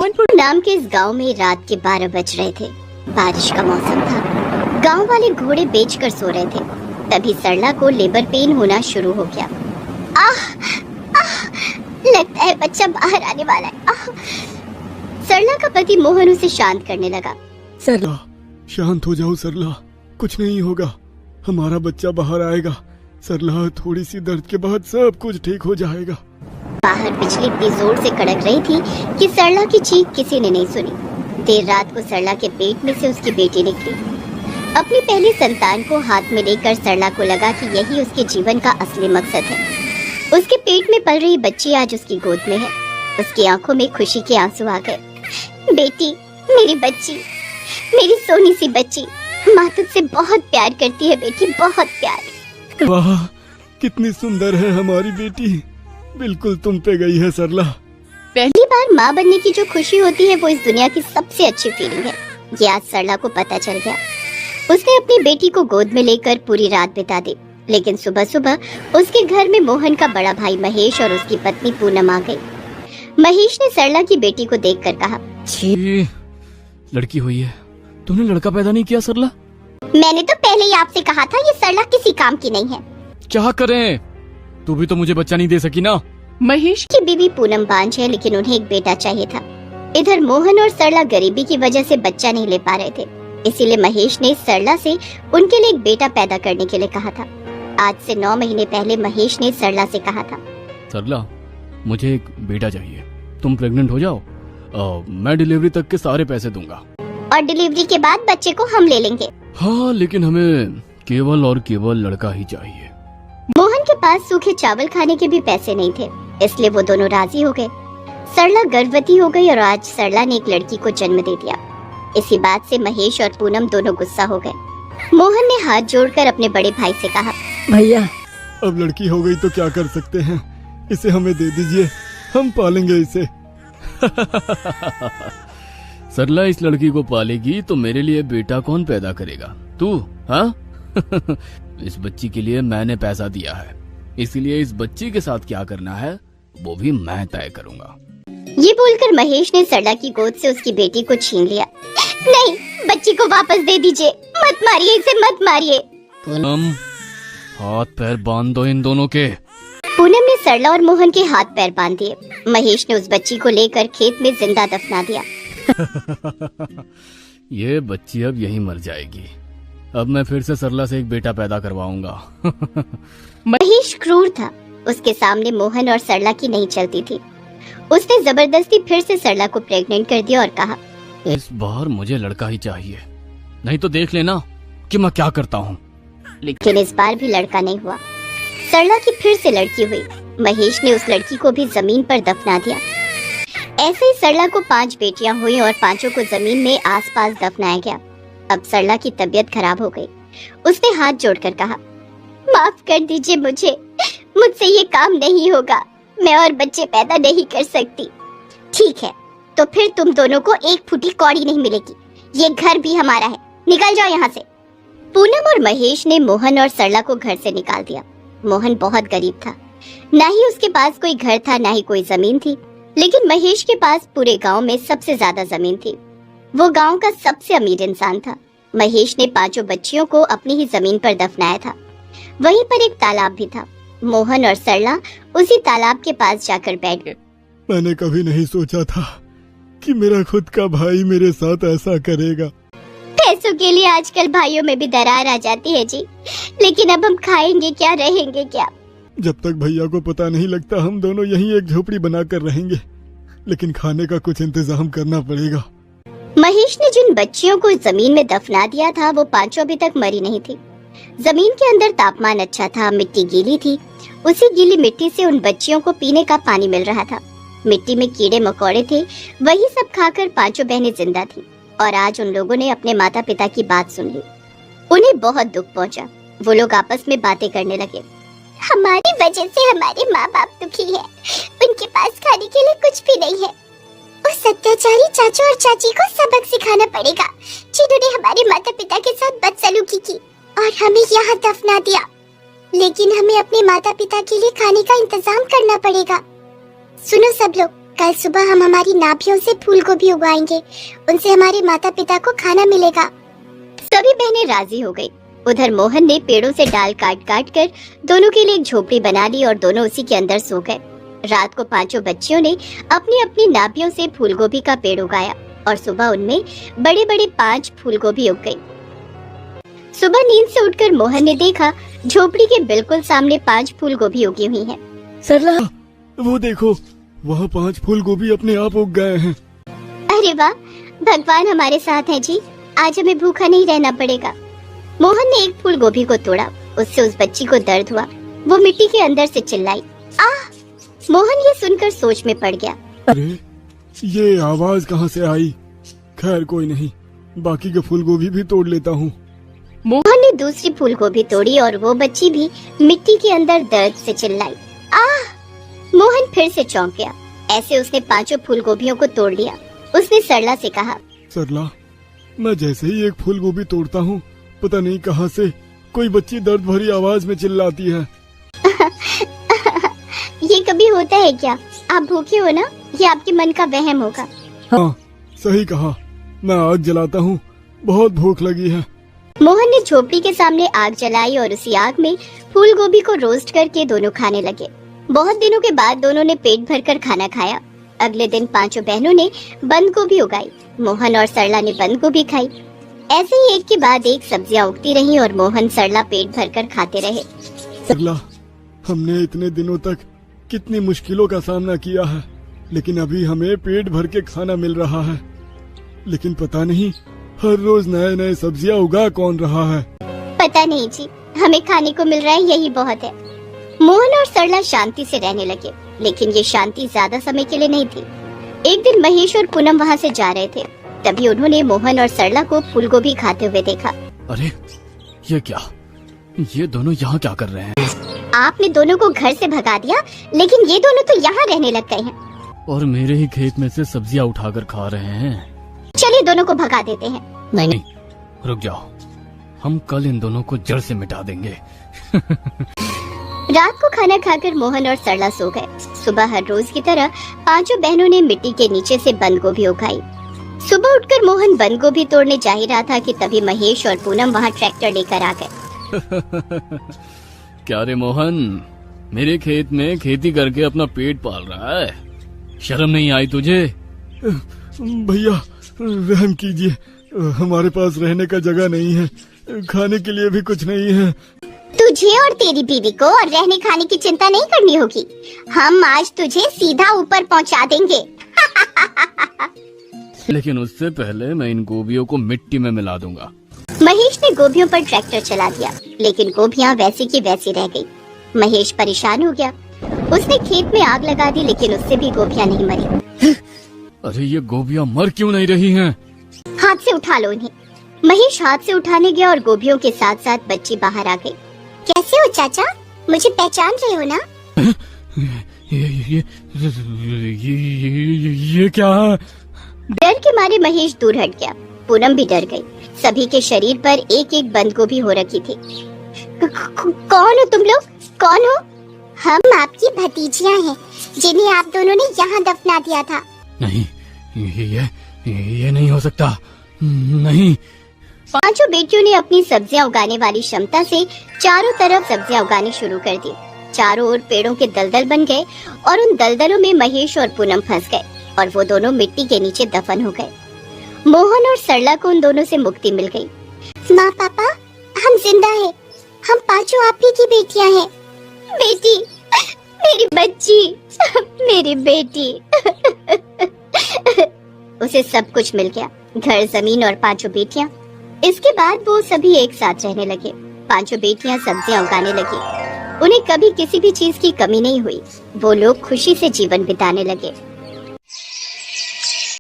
मोहनपुर नाम के इस गांव में रात के 12 बज रहे थे। बारिश का मौसम था। गांव वाले घोड़े बेचकर सो रहे थे। तभी सरला को लेबर पेन होना शुरू हो गया। आह, आह, लगता है बच्चा बाहर आने वाला है। आह। सरला का पति मोहन उसे शांत करने लगा। सरला, शांत हो जाओ सरला, कुछ नहीं होगा, हमारा बच्चा बाहर आएगा। सरला, थोड़ी सी दर्द के बाद सब कुछ ठीक हो जाएगा। बाहर बिजली इतनी जोर से कड़क रही थी कि सरला की चीख किसी ने नहीं सुनी। देर रात को सरला के पेट में से उसकी बेटी निकली। अपनी पहली संतान को हाथ में लेकर सरला को लगा कि यही उसके जीवन का असली मकसद है। उसके पेट में पल रही बच्ची आज उसकी गोद में है। उसकी आंखों में खुशी के आंसू आ गए। बेटी, मेरी बच्ची, मेरी सोनी सी बच्ची, माँ तुझसे बहुत प्यार करती है बेटी, बहुत प्यार। वाह, कितनी सुंदर है हमारी बेटी, बिल्कुल तुम पे गई है सरला। पहली बार माँ बनने की जो खुशी होती है वो इस दुनिया की सबसे अच्छी फीलिंग है। ये आज सरला को पता चल गया। उसने अपनी बेटी को गोद में लेकर पूरी रात बिता दी। लेकिन सुबह सुबह उसके घर में मोहन का बड़ा भाई महेश और उसकी पत्नी पूनम आ गई। महेश ने सरला की बेटी को देखकर कहा, छी, लड़की हुई है, तुमने लड़का पैदा नहीं किया सरला? मैंने तो पहले ही आपसे कहा था ये सरला किसी काम की नहीं है। क्या करें, तू भी तो मुझे बच्चा नहीं दे सकी ना। महेश की बीवी पूनम बांझ है, लेकिन उन्हें एक बेटा चाहिए था। इधर मोहन और सरला गरीबी की वजह से बच्चा नहीं ले पा रहे थे। इसीलिए महेश ने सरला से उनके लिए एक बेटा पैदा करने के लिए कहा था। आज से 9 महीने पहले महेश ने सरला से कहा था, सरला, मुझे एक बेटा चाहिए, तुम प्रेग्नेंट हो जाओ, मैं डिलीवरी तक के सारे पैसे दूंगा। और डिलीवरी के बाद बच्चे को हम ले लेंगे। हाँ, लेकिन हमें केवल और केवल लड़का ही चाहिए। मोहन के पास सूखे चावल खाने के भी पैसे नहीं थे, इसलिए वो दोनों राजी हो गए। सरला गर्भवती हो गई और आज सरला ने एक लड़की को जन्म दे दिया। इसी बात से महेश और पूनम दोनों गुस्सा हो गए। मोहन ने हाथ जोड़कर अपने बड़े भाई से कहा, भैया, अब लड़की हो गई तो क्या कर सकते हैं, इसे हमें दे दीजिए, हम पालेंगे इसे। सरला इस लड़की को पालेगी तो मेरे लिए बेटा कौन पैदा करेगा? तू? हाँ? इस बच्ची के लिए मैंने पैसा दिया है, इसलिए इस बच्ची के साथ क्या करना है वो भी मैं तय करूंगा। ये बोलकर महेश ने सरला की गोद से उसकी बेटी को छीन लिया। नहीं, बच्ची को वापस दे दीजिए, मत मारिए इसे, मत मारिए। पूनम, हाथ पैर बांध दो इन दोनों के। पूनम ने सरला और मोहन के हाथ पैर बांध दिए। महेश ने उस बच्ची को लेकर खेत में जिंदा दफना दिया। ये बच्ची अब यहीं मर जाएगी। अब मैं फिर से सरला से एक बेटा पैदा करवाऊंगा। महेश क्रूर था। उसके सामने मोहन और सरला की नहीं चलती थी। उसने जबरदस्ती फिर से सरला को प्रेग्नेंट कर दिया और कहा, इस बार मुझे लड़का ही चाहिए, नहीं तो देख लेना कि मैं क्या करता हूँ। लेकिन इस बार भी लड़का नहीं हुआ। सरला की फिर से लड़की हुई। महेश ने उस लड़की को भी जमीन पर दफना दिया। ऐसे ही सरला को 5 बेटियां हुई और 5 को जमीन में आसपास दफनाया गया। अब सरला की तबीयत खराब हो गई। उसने हाथ जोड़कर कहा, माफ कर दीजिए मुझसे ये काम नहीं होगा, मैं और बच्चे पैदा नहीं कर सकती। ठीक है, तो फिर तुम दोनों को एक फुटी कौड़ी नहीं मिलेगी। ये घर भी हमारा है, निकल जाओ यहाँ से। पूनम और महेश ने मोहन और सरला को घर से निकाल दिया। मोहन बहुत गरीब था, ना ही उसके पास कोई घर था, ना ही कोई जमीन थी। लेकिन महेश के पास पूरे गांव में सबसे ज्यादा जमीन थी। वो गांव का सबसे अमीर इंसान था। महेश ने 5 बच्चियों को अपनी ही जमीन पर दफनाया था। वहीं पर एक तालाब भी था। मोहन और सरला उसी तालाब के पास जाकर बैठ गए। मैंने कभी नहीं सोचा था कि मेरा खुद का भाई मेरे साथ ऐसा करेगा। पैसों के लिए आजकल भाइयों में भी दरार आ जाती है जी, लेकिन अब हम खाएंगे क्या, रहेंगे क्या? जब तक भैया को पता नहीं लगता हम दोनों यहीं एक झोपड़ी बनाकर रहेंगे, लेकिन खाने का कुछ इंतजाम करना पड़ेगा। महेश ने जिन बच्चियों को जमीन में दफना दिया था वो 5 अभी तक मरी नहीं थी। जमीन के अंदर तापमान अच्छा था, मिट्टी गीली थी। उसी गीली मिट्टी से उन बच्चियों को पीने का पानी मिल रहा था। मिट्टी में कीड़े मकोड़े थे, वही सब खाकर 5 बहनें जिंदा थी। और आज उन लोगों ने अपने माता पिता की बात सुन ली। उन्हें बहुत दुख पहुंचा। वो लोग आपस में बातें करने लगे। हमारी वजह से हमारे माँ बाप दुखी है, उनके पास खाने के लिए कुछ भी नहीं है। उस अत्याचारी चाचू और चाची को सबक सिखाना पड़ेगा, जिन्होंने हमारे माता पिता के साथ बदसलूकी की और हमें यहाँ दफना दिया। लेकिन हमें अपने माता पिता के लिए खाने का इंतजाम करना पड़ेगा। सुनो सब लोग, कल सुबह हम हमारी नाभियों से फूल गोभी उगाएंगे, उनसे हमारे माता पिता को खाना मिलेगा। सभी बहनें राजी हो गई। उधर मोहन ने पेड़ों से डाल काट काट कर दोनों के लिए एक झोपड़ी बना ली और दोनों उसी के अंदर सो गए। रात को पांचों बच्चियों ने अपनी अपनी नाभियों से फूलगोभी का पेड़ उगाया और सुबह उनमें बड़े बड़े 5 फूलगोभी उग गई। सुबह नींद से उठकर मोहन ने देखा झोपड़ी के बिल्कुल सामने 5 फूलगोभी उगी हुई हैं। सरला, वो देखो, वहाँ 5 फूल गोभी अपने आप उग गए हैं। अरे वाह, भगवान हमारे साथ है जी, आज हमें भूखा नहीं रहना पड़ेगा। मोहन ने एक फूल गोभी को तोड़ा, उससे उस बच्ची को दर्द हुआ। वो मिट्टी के अंदर से चिल्लाई, आह! मोहन ये सुनकर सोच में पड़ गया। अरे ये आवाज कहाँ से आई? खैर कोई नहीं, बाकी के फूल गोभी भी तोड़ लेता हूँ। मोहन ने दूसरी फूल गोभी तोड़ी और वो बच्ची भी मिट्टी के अंदर दर्द से चिल्लाई, आह! मोहन फिर से चौंक गया। ऐसे उसने 5 फूल गोभियों को तोड़ लिया। उसने सरला से कहा, सरला, मैं जैसे ही एक फूल गोभी तोड़ता हूँ, पता नहीं कहाँ से कोई बच्ची दर्द भरी आवाज में चिल्लाती है। ये कभी होता है क्या? आप भूखे हो ना? ये आपके मन का वहम होगा। हाँ, सही कहा। मैं आग जलाता हूँ, बहुत भूख लगी है। मोहन ने झोपड़ी के सामने आग जलाई और उसी आग में फूल गोभी को रोस्ट करके दोनों खाने लगे। बहुत दिनों के बाद दोनों ने पेट भरकर खाना खाया। अगले दिन 5 बहनों ने बंद गोभी उगाई। मोहन और सरला ने बंद गोभी खाई। ऐसे ही एक के बाद एक सब्जियां उगती रहीं और मोहन सरला पेट भरकर खाते रहे। सरला, हमने इतने दिनों तक कितनी मुश्किलों का सामना किया है, लेकिन अभी हमें पेट भर के खाना मिल रहा है। लेकिन पता नहीं हर रोज नए नए सब्जियां उगा कौन रहा है। पता नहीं जी, हमें खाने को मिल रहा है, यही बहुत है। मोहन और सरला शांति से रहने लगे, लेकिन ये शांति ज्यादा समय के लिए नहीं थी। एक दिन महेश और पूनम वहाँ से जा रहे थे, तभी उन्होंने मोहन और सरला को फूलगोभी खाते हुए देखा। अरे ये क्या, ये दोनों यहाँ क्या कर रहे हैं? आपने दोनों को घर से भगा दिया, लेकिन ये दोनों तो यहाँ रहने लग गए हैं और मेरे ही खेत में से सब्जियाँ उठाकर खा रहे हैं। चलिए दोनों को भगा देते हैं। नहीं, रुक जाओ, हम कल इन दोनों को जड़ से मिटा देंगे। रात को खाना खाकर मोहन और सरला सो गए। सुबह हर रोज की तरह 5 बहनों ने मिट्टी के नीचे से बंद गोभी उगाई। सुबह उठकर मोहन बंद गोभी तोड़ने जा ही रहा था कि तभी महेश और पूनम वहाँ ट्रैक्टर लेकर आ गए। क्या रे मोहन, मेरे खेत में खेती करके अपना पेट पाल रहा है? शर्म नहीं आई तुझे? भैया रहम कीजिए, हमारे पास रहने का जगह नहीं है, खाने के लिए भी कुछ नहीं है। तुझे और तेरी बीवी को और रहने खाने की चिंता नहीं करनी होगी। हम आज तुझे सीधा ऊपर पहुंचा देंगे। लेकिन उससे पहले मैं इन गोभियों को मिट्टी में मिला दूंगा। महेश ने गोभियों पर ट्रैक्टर चला दिया, लेकिन गोभियां वैसी की वैसी रह गई। महेश परेशान हो गया। उसने खेत में आग लगा दी, लेकिन उससे भी गोभियां नहीं मरी। अरे ये गोभियां मर क्यों नहीं रही हैं? हाथ से उठा लो इन्हें। महेश हाथ से उठाने गया और गोभियों के साथ साथ बच्ची बाहर आ गई। कैसे हो चाचा? मुझे पहचान रहे हो ना? ये क्या है? डर के मारे महेश दूर हट गया। पूनम भी डर गई। सभी के शरीर पर एक एक बंद गोभी हो रखी थी। कौन हो तुम लोग? कौन हो? हम आपकी भतीजियाँ हैं, जिन्हें आप दोनों ने यहाँ दफना दिया था। नहीं, ये नहीं हो सकता। नहीं। 5 बेटियों ने अपनी सब्जियां उगाने वाली क्षमता से चारों तरफ सब्जियां उगानी शुरू कर दी। चारों ओर पेड़ों के दलदल बन गए और उन दलदलों में महेश और पूनम फंस गए और वो दोनों मिट्टी के नीचे दफन हो गए। मोहन और सरला को उन दोनों से मुक्ति मिल गई। माँ पापा, हम जिंदा हैं। हम 5 आप ही की बेटियाँ हैं। बेटी, मेरी बच्ची, मेरी बेटी। उसे सब कुछ मिल गया, घर, जमीन और 5 बेटियाँ। इसके बाद वो सभी एक साथ रहने लगे। 5 बेटियाँ सब्जियां उगाने लगी। उन्हें कभी किसी भी चीज की कमी नहीं हुई। वो लोग खुशी से जीवन बिताने लगे।